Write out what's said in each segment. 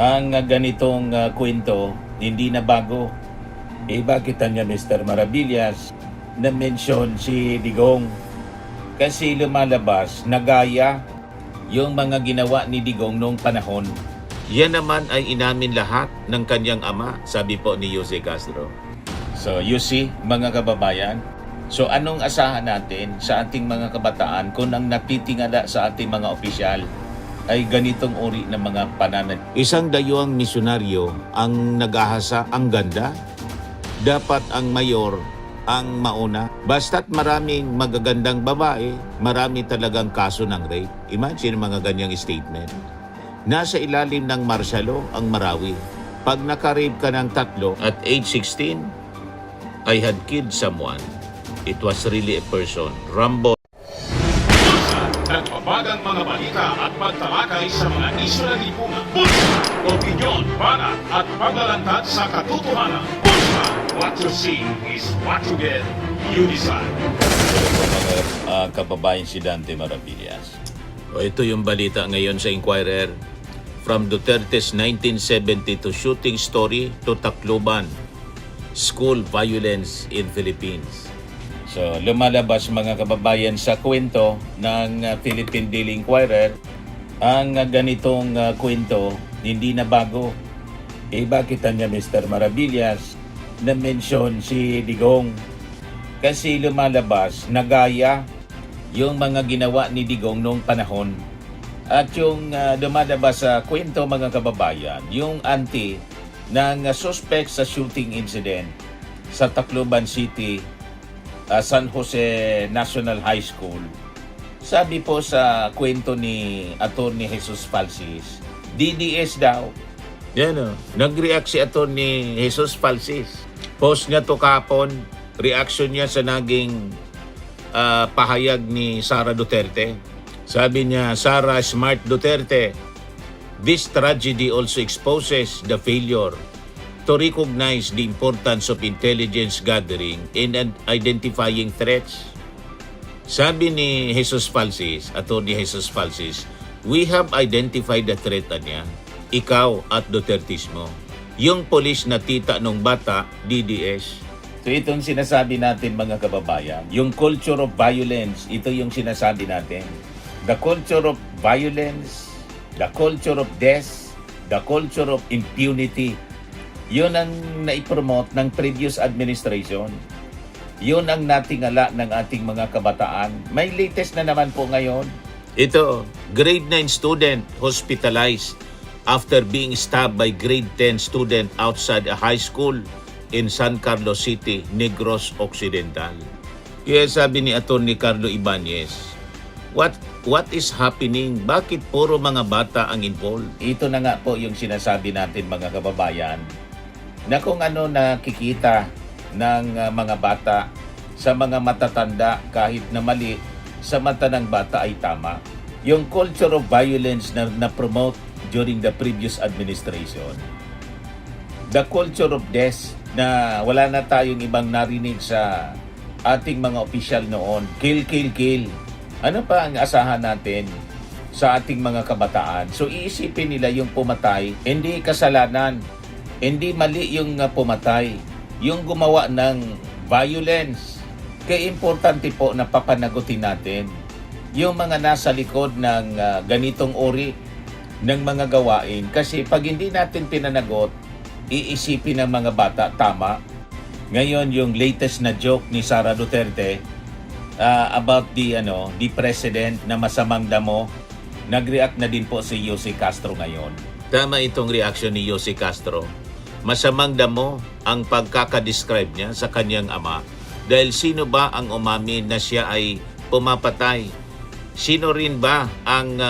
Ang ganitong kwento, hindi na bago. Bakit niya Mr. Maravillas na-mention si Digong? Kasi lumalabas na gaya yung mga ginawa ni Digong noong panahon. Yan naman ay inamin lahat ng kanyang ama, sabi po ni Jose Castro. So you see, mga kababayan, so anong asahan natin sa ating mga kabataan kung ang natitingala sa ating mga opisyal ay ganitong uri ng mga pananal? Isang dayuang misyonaryo ang nag-ahasa ang ganda. Dapat ang mayor ang mauna. Basta't maraming magagandang babae, marami talagang kaso ng rape. Imagine mga ganyang statement. Nasa ilalim ng martial law ang Marawi. Pag naka-rape ka ng 3 at age 16, I had killed someone. It was really a person. Rambo. Nagbabagang mga balita at pagtalakay sa mga isyu ng lipunan. Bulsa! Opinyon, banat at paglalantad sa katotohanan. Bulsa! What you see is what you get. You decide. Mga kababayan si Dante Maravillas. Ito yung balita ngayon sa Inquirer. From Duterte's 1972 shooting story to Tacloban. School violence in Philippines. So, lumalabas mga kababayan sa kwento ng Philippine Daily Inquirer. Ang ganitong kwento, hindi na bago. Bakit niya Mr. Maravillas na-mention si Digong? Kasi lumalabas na gaya yung mga ginawa ni Digong noong panahon. At yung lumalabas sa kwento mga kababayan, yung auntie ng suspect sa shooting incident sa Tacloban City, San Jose National High School. Sabi po sa kwento ni Atty. Jesus Falsis, DDS daw. Yan o. Nag-react si Atty. Jesus Falsis. Post niya to kapon, reaction niya sa naging pahayag ni Sara Duterte. Sabi niya, Sara Smart Duterte, this tragedy also exposes the failure to recognize the importance of intelligence gathering in identifying threats. Sabi ni Jesus Falsis, Atty. Jesus Falsis, we have identified the threat niya, ikaw at Dutertismo. Yung polis na tita nung bata, DDS. So itong sinasabi natin mga kababayan, yung culture of violence, ito yung sinasabi natin. The culture of violence, the culture of death, the culture of impunity, yun ang naipromote ng previous administration. Yun ang natingala ng ating mga kabataan. May latest na naman po ngayon. Ito, grade 9 student hospitalized after being stabbed by grade 10 student outside a high school in San Carlos City, Negros Occidental. Kaya sabi ni Atty. Carlo Ibanez, What is happening? Bakit puro mga bata ang involved? Ito na nga po yung sinasabi natin mga kababayan, na kung ano nakikita ng mga bata sa mga matatanda kahit na mali, sa mata ng bata ay tama. Yung culture of violence na na-promote during the previous administration, the culture of death na wala na tayong ibang narinig sa ating mga opisyal noon, kill, kill, kill. Ano pa ang asahan natin sa ating mga kabataan? So iisipin nila yung pumatay, hindi kasalanan. Hindi mali yung pumatay, yung gumawa ng violence. Kaya importante po na papanagutin natin yung mga nasa likod ng ganitong uri ng mga gawain. Kasi pag hindi natin pinanagot, iisipin ng mga bata, tama. Ngayon, yung latest na joke ni Sara Duterte about the president na masamang damo, nag-react na din po si Jose Castro ngayon. Tama itong reaction ni Jose Castro. Masamang damo ang pagkakadescribe niya sa kanyang ama dahil sino ba ang umamin na siya ay pumapatay? Sino rin ba ang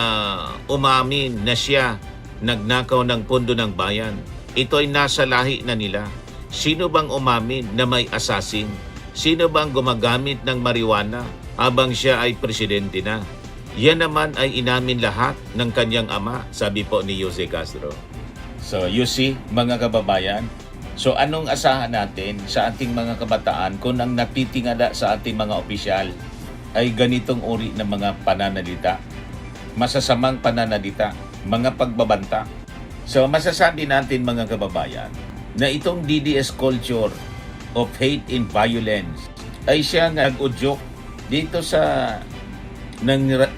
umamin na siya nagnakaw ng pondo ng bayan? Ito ay nasa lahi na nila. Sino bang umamin na may assassin? Sino bang gumagamit ng marijuana habang siya ay presidente na? Yan naman ay inamin lahat ng kanyang ama, sabi po ni Jose Castro. So you see, mga kababayan, so anong asahan natin sa ating mga kabataan kung ang natitingala sa ating mga opisyal ay ganitong uri ng mga pananalita, masasamang pananalita, mga pagbabanta, So masasabi natin mga kababayan na itong DDS culture of hate and violence ay siyang nag-udyok dito sa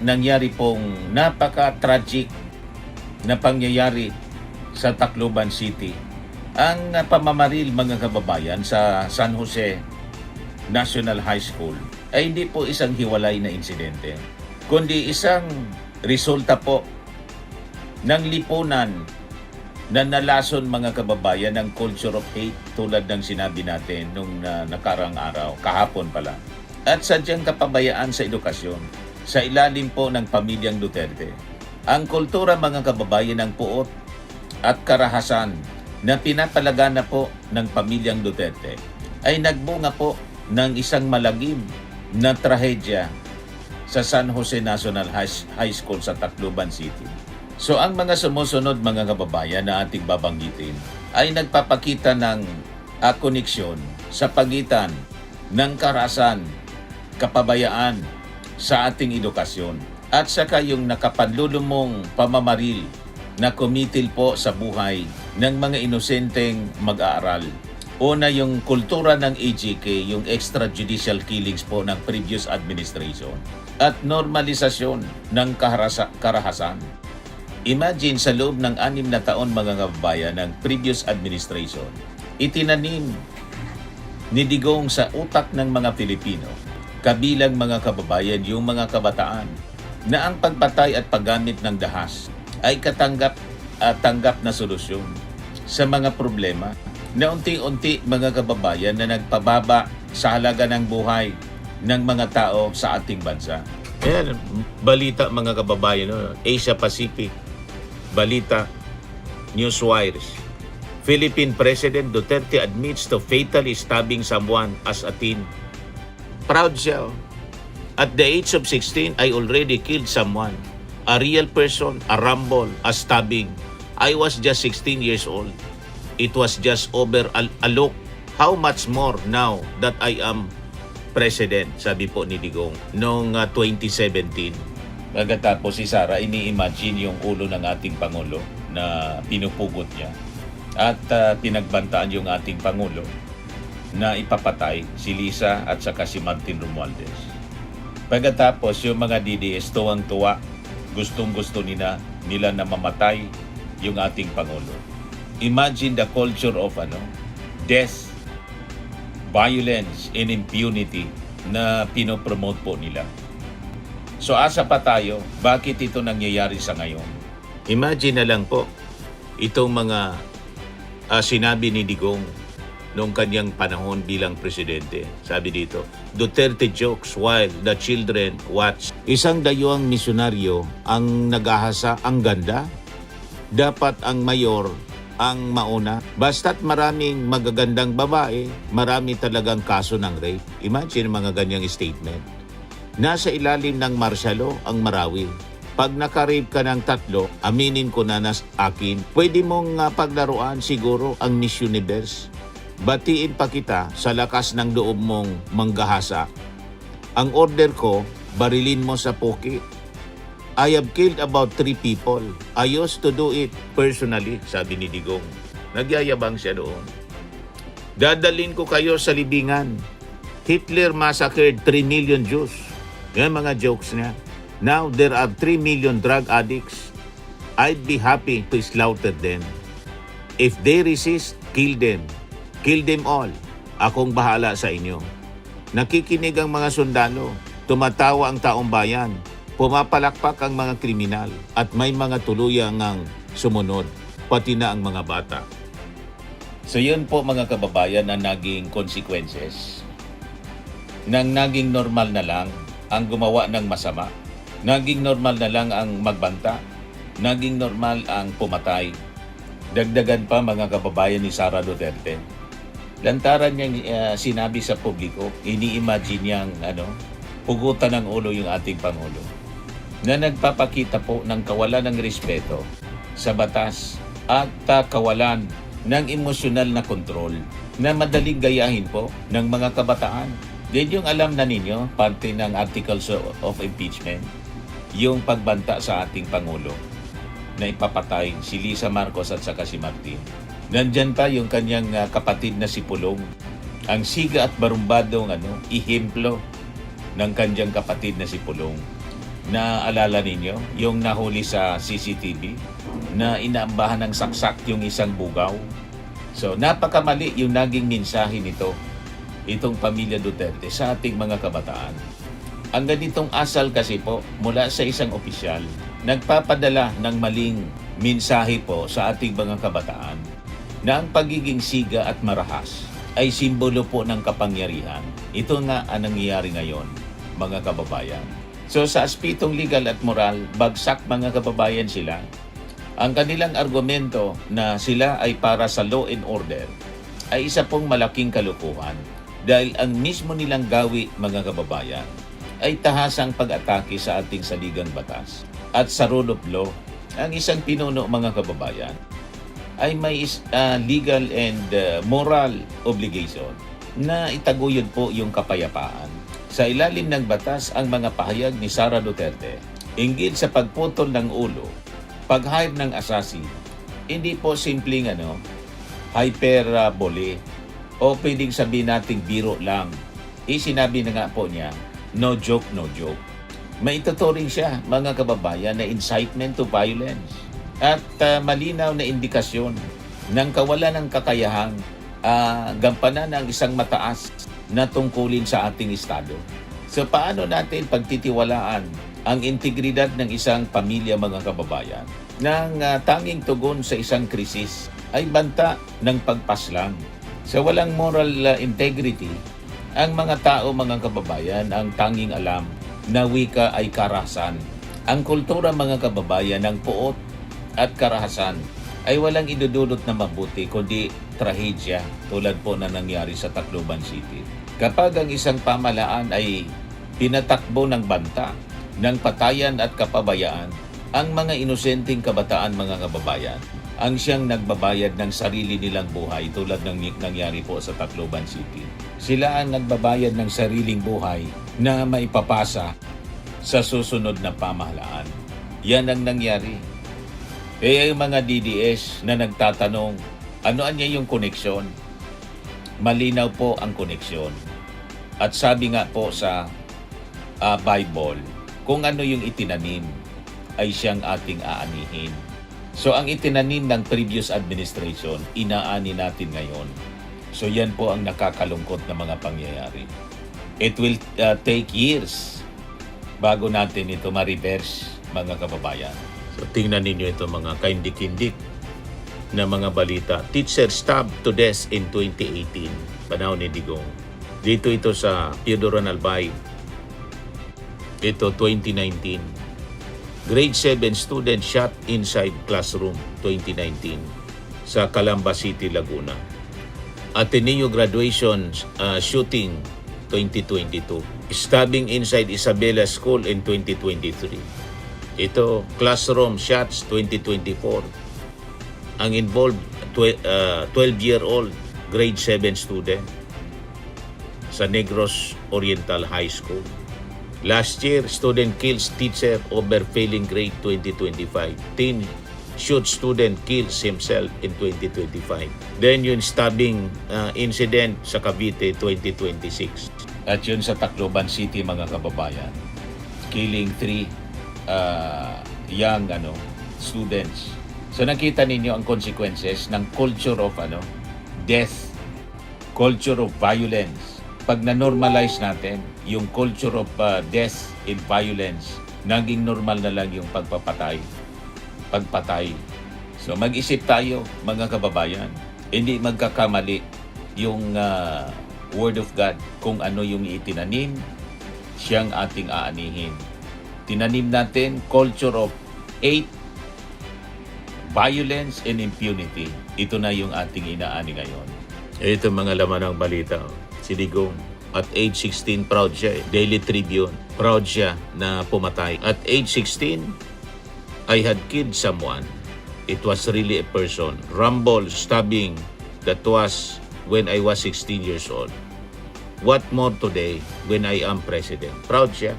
nangyari pong napaka-tragic na pangyayari sa Tacloban City. Ang pamamaril mga kababayan sa San Jose National High School ay hindi po isang hiwalay na insidente, kundi isang resulta po ng lipunan na nalason mga kababayan ng culture of hate tulad ng sinabi natin nung nakarang araw, kahapon pala. At sadyang kapabayaan sa edukasyon sa ilalim po ng pamilyang Duterte. Ang kultura mga kababayan ng puot at karahasan na pinapalagana po ng pamilyang Duterte ay nagbunga po ng isang malagim na trahedya sa San Jose National High School sa Tacloban City. So ang mga sumusunod mga kababayan na ating babanggitin ay nagpapakita ng koneksyon sa pagitan ng karahasan, kapabayaan sa ating edukasyon at saka yung nakapanlulumong pamamaril na kumitil po sa buhay ng mga inosenteng mag-aaral. Una yung kultura ng AJK, yung extrajudicial killings po ng previous administration at normalisasyon ng karahasan. Imagine sa loob ng 6 na taon mga kababayan ng previous administration, itinanim ni Digong sa utak ng mga Pilipino, kabilang mga kababayan yung mga kabataan, na ang pagpatay at paggamit ng dahas ay tanggap na solusyon sa mga problema na unti-unti mga kababayan na nagpababa sa halaga ng buhay ng mga tao sa ating bansa. Ayan, balita mga kababayan, no? Asia Pacific, balita, Newswires. Philippine President Duterte admits to fatally stabbing someone as a teen. Proud siya. At the age of 16, I already killed someone. A real person, a rumble, a stabbing. I was just 16 years old. It was just over a look. How much more now that I am president, sabi po ni Digong noong 2017. Pagkatapos si Sara, ini-imagine yung ulo ng ating Pangulo na pinupugot niya at pinagbantaan yung ating Pangulo na ipapatay si Lisa at saka si Martin Romualdez. Pagkatapos yung mga DDS tuwang-tuwa, gustong-gusto nila na mamatay yung ating Pangulo. Imagine the culture of death, violence, and impunity na pinopromote po nila. So asa pa tayo, bakit ito nangyayari sa ngayon? Imagine na lang po, itong mga sinabi ni Digong noong kanyang panahon bilang presidente. Sabi dito, Duterte jokes while the children watch. Isang dayuang misyonaryo ang nag-ahasa, ang ganda. Dapat ang mayor ang mauna. Basta't maraming magagandang babae, marami talagang kaso ng rape. Imagine mga ganyang statement. Nasa ilalim ng martial law ang Marawi. Pag naka-rape ka ng 3, aminin ko na akin. Pwede mong paglaruan siguro ang Miss Universe. Batiin pa kita sa lakas ng loob mong manggahasa. Ang order ko, barilin mo sa poke. I have killed about 3 people. I used to do it personally, sabi ni Digong. Nagyayabang siya doon. Dadalin ko kayo sa libingan. Hitler massacred 3 million Jews. Yan mga jokes niya. Now there are 3 million drug addicts. I'd be happy to slaughter them. If they resist, kill them. Kill them all. Akong bahala sa inyo. Nakikinig ang mga sundalo. Tumatawa ang taong bayan. Pumapalakpak ang mga kriminal. At may mga tuluyang ang sumunod. Pati na ang mga bata. So yun po mga kababayan ang naging consequences. Nang naging normal na lang ang gumawa ng masama. Naging normal na lang ang magbanta. Naging normal ang pumatay. Dagdagan pa mga kababayan ni Sara Duterte. Lantaran niyang sinabi sa publiko, ini-imagine niyang pugutan ng ulo yung ating Pangulo. Na nagpapakita po ng kawalan ng respeto sa batas at kawalan ng emosyonal na kontrol na madaling gayahin po ng mga kabataan. Then yung alam na ninyo, parte ng articles of impeachment, yung pagbanta sa ating Pangulo. na ipapatay si Lisa Marcos at saka si Martin. Nandyan pa yung kanyang kapatid na si Pulong. Ang siga at barumbadong ihemplo ng kanyang kapatid na si Pulong. Naalala ninyo yung nahuli sa CCTV na inaambahan ng saksak yung isang bugaw. So napakamali yung naging mensahe nito, itong pamilya Duterte sa ating mga kabataan. Ang ganitong asal kasi po mula sa isang opisyal, nagpapadala ng maling mensahe po sa ating mga kabataan na ang pagiging siga at marahas ay simbolo po ng kapangyarihan. Ito nga ang nangyayari ngayon, mga kababayan. So sa aspetong legal at moral, bagsak mga kababayan sila. Ang kanilang argumento na sila ay para sa law and order ay isa pong malaking kalukuhan dahil ang mismo nilang gawi, mga kababayan, ay tahasang pag-atake sa ating saligang batas. At sa rule of law, ang isang pinuno, mga kababayan, ay may legal and moral obligation na itaguyod po yung kapayapaan. Sa ilalim ng batas, ang mga pahayag ni Sara Duterte inggit sa pagputol ng ulo, pag-hire ng assassin, hindi po simpleng hyperbole o pwedeng sabihin nating biro lang. Sinabi na nga po niya, no joke, no joke. Maituturing siya, mga kababayan, na incitement to violence at malinaw na indikasyon ng kawalan ng kakayahang gampanan ng isang mataas na tungkulin sa ating Estado. So paano natin pagtitiwalaan ang integridad ng isang pamilya, mga kababayan, ng tanging tugon sa isang krisis ay banta ng pagpaslang. Sa walang moral integrity, ang mga tao, mga kababayan, ang tanging alam na wika ay karahasan. Ang kultura, mga kababayan, ng puot at karahasan ay walang idudulot na mabuti kundi trahedya tulad po na nangyari sa Tacloban City. Kapag ang isang pamalaan ay pinatakbo ng banta, ng patayan at kapabayaan, ang mga inosenteng kabataan, mga kababayan, ang siyang nagbabayad ng sarili nilang buhay tulad ng nangyari po sa Tacloban City. Sila ang nagbabayad ng sariling buhay na maipapasa sa susunod na pamahalaan. Yan ang nangyari. Kaya yung mga DDS na nagtatanong, ano niya yung koneksyon? Malinaw po ang koneksyon. At sabi nga po sa Bible, kung ano yung itinanim, ay siyang ating aanihin. So ang itinanim ng previous administration, inaani natin ngayon. So yan po ang nakakalungkot na mga pangyayari. It will take years bago natin ito ma-reverse, mga kababayan. So tingnan ninyo ito, mga kaindik-indik na mga balita. Teacher stabbed to death in 2018, panahon ni Digong. Dito ito sa Teodoran Albay. Ito 2019. Grade 7 student shot inside classroom 2019 sa Calamba City, Laguna. Ateneo graduation shooting 2022. Stabbing inside Isabela School in 2023. Ito classroom shots 2024. Ang involved 12-year-old grade 7 student sa Negros Oriental High School. Last year, student kills teacher over failing grade 2025. Teen shoots student kills himself in 2025. Then yung stabbing incident sa Cavite 2026. At yun sa Tacloban City, mga kababayan. Killing 3 young students. So nakita ninyo ang consequences ng culture of death, culture of violence. Pag na-normalize natin yung culture of death and violence, naging normal na lang yung pagpatay. So mag-isip tayo, mga kababayan. Hindi magkakamali yung Word of God kung ano yung itinanim, siyang ating aanihin. Tinanim natin culture of hate, violence, and impunity. Ito na yung ating inaani ngayon. Ito mga laman ng balita. Si Digong, at age 16, proud siya. Daily Tribune, proud siya na pumatay. At age 16, I had killed someone. It was really a person. Rumble, stabbing, that was when I was 16 years old. What more today when I am president? Proud siya.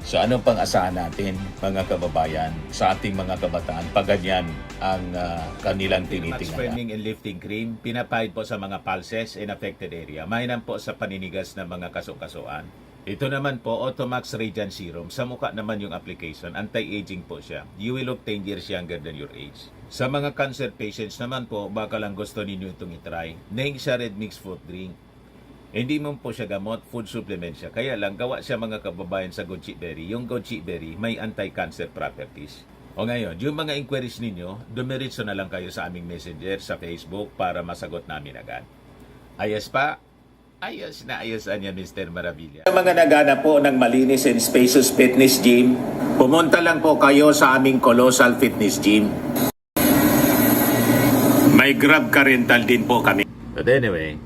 So anong pang asahan natin mga kababayan sa ating mga kabataan pag ganyan ang kanilang tinitingnan? Spreading and lifting cream, pinapahid po sa mga pulses in affected area. Mainam po sa paninigas ng mga kaso-kasuan. Ito naman po, Automax Radiant Serum. Sa mukha naman yung application, anti-aging po siya. You will look 10 years younger than your age. Sa mga cancer patients naman po, baka lang gusto ninyo itong itry. Neng siya red mixed fruit drink. Hindi mo po siya gamot, food supplement siya. Kaya lang, gawa siya mga kababayan sa goji berry. Yung goji berry may anti-cancer properties. O ngayon, yung mga inquiries ninyo, dumiritso na lang kayo sa aming messenger sa Facebook para masagot namin agad. Ayos pa? Ayos na ayos niya, Mr. Maravilla. Sa mga nagana po ng malinis and spacious fitness gym, pumunta lang po kayo sa aming Colossal Fitness Gym. May Grab car rental din po kami. But anyway,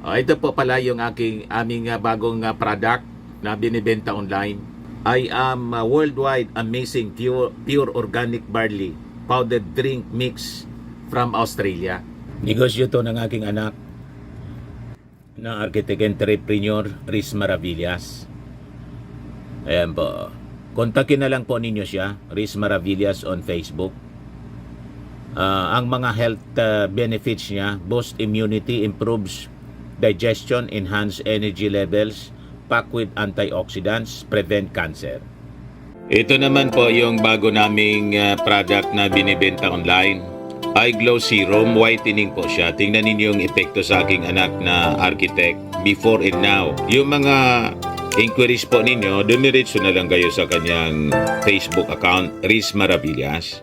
ito po pala yung aming bagong product na binibenta online. I am worldwide amazing pure organic barley powdered drink mix from Australia. Negosyo to ng aking anak na architect entrepreneur Riz Maravillas. Ayan po. Kontakin na lang po ninyo siya, Riz Maravillas on Facebook. Ang mga health benefits niya, boost immunity, improves digestion, enhance energy levels, packed with antioxidants, prevent cancer. Ito naman po yung bago naming product na binibenta online. Eye Glow Serum, whitening po siya. Tingnan ninyo yung epekto sa aking anak na architect before and now. Yung mga inquiries po ninyo, dumiretso na lang kayo sa kanyang Facebook account, Riz Maravillas.